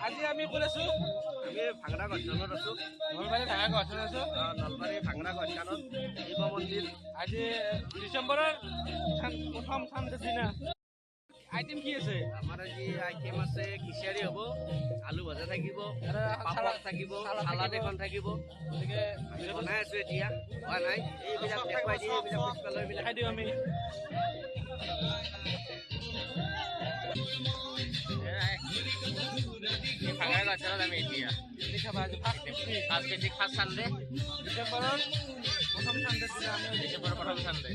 আজি আমি ক'ত আছো? আমি ভাংৰা গছনত আছো। নলবাৰী ভাঙা গছত আছো। নলবাৰী ভাংৰা গছনত শিৱ মন্দিৰ। আজি ডিচেম্বৰৰ প্ৰথম চানডে দিনা আইটেম কি আছে? আমাৰ আজি আইটেম আছে খিচাৰি হ'ব, আলু ভাজা থাকিব, পাপৰ থাকিব, চালাড এখন থাকিব। গতিকে আমি বনাই আছো এতিয়া, হোৱা নাই। এইবিলাক দেখুৱাই দিয়ে, এইবিলাক পিছফালৰ এইবিলাক দেখাই দিওঁ আমি। ভাংৰা গছনত আমি এতিয়া দেখাবা আজি ফাৰ্ষ্ট চানডে ডিচেম্বৰৰ প্ৰথম চানডে দিনা আমি ডিচেম্বৰৰ প্ৰথম চানডে।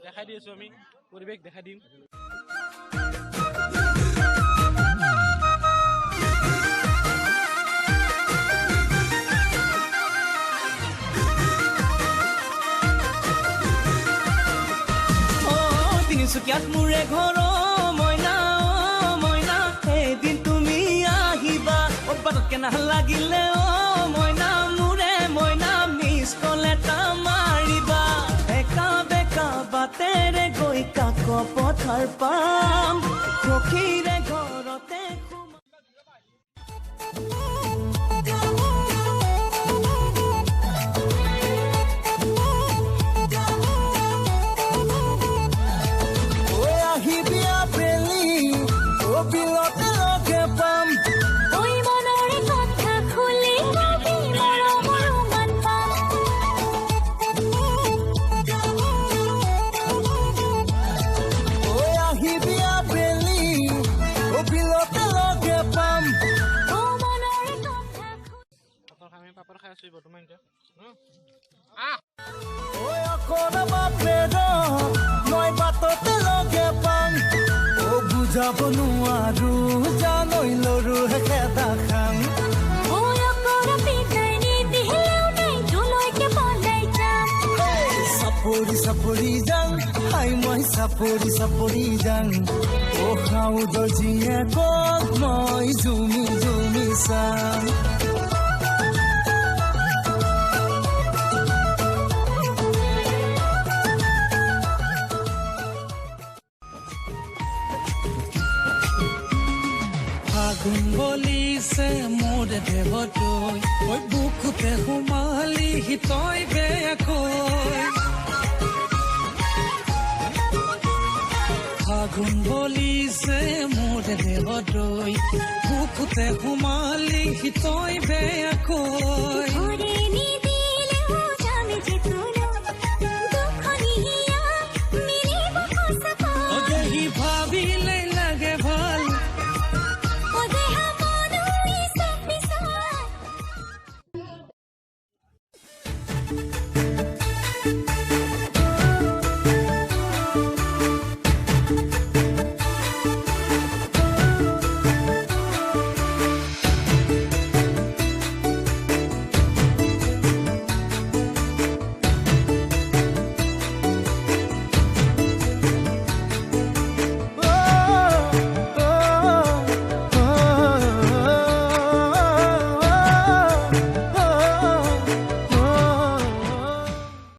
দেখাই দি আছো আমি, পৰিৱেশ দেখাই দিম। তিনিচুকীয়াত মোৰে ঘৰ মইনা মইনা, এদিন তুমি আহিবা অব্বাতকে নালাগিলে মইনা মোৰে মইনা, মিছ কল এটা মাৰিবা। একা বেকা বাটেৰে গৈ কাক পথাৰ পাম, সখীৰে ঘৰতে পাপৰ খাই আছো বৰ্তমান এতিয়া। মই বাটতে লগে পাম, বুজাব নোৱাৰো জানৈ লৰো খেদা খাম। চাপৰি চাপৰি যাং হাই মই চাপৰি চাপৰি যাং, খাওঁ দৰ্জিয়ে কত মই জুমি জুমি চাম। ফাগুন বলিছে মোৰ দেৱতৈ, মই বুকুতে সোমালি তই বেয়াকৈ। ফাগুন বলিছে মোৰ দেৱতৈ, বুকুতে সোমালি তই বেয়াকৈ।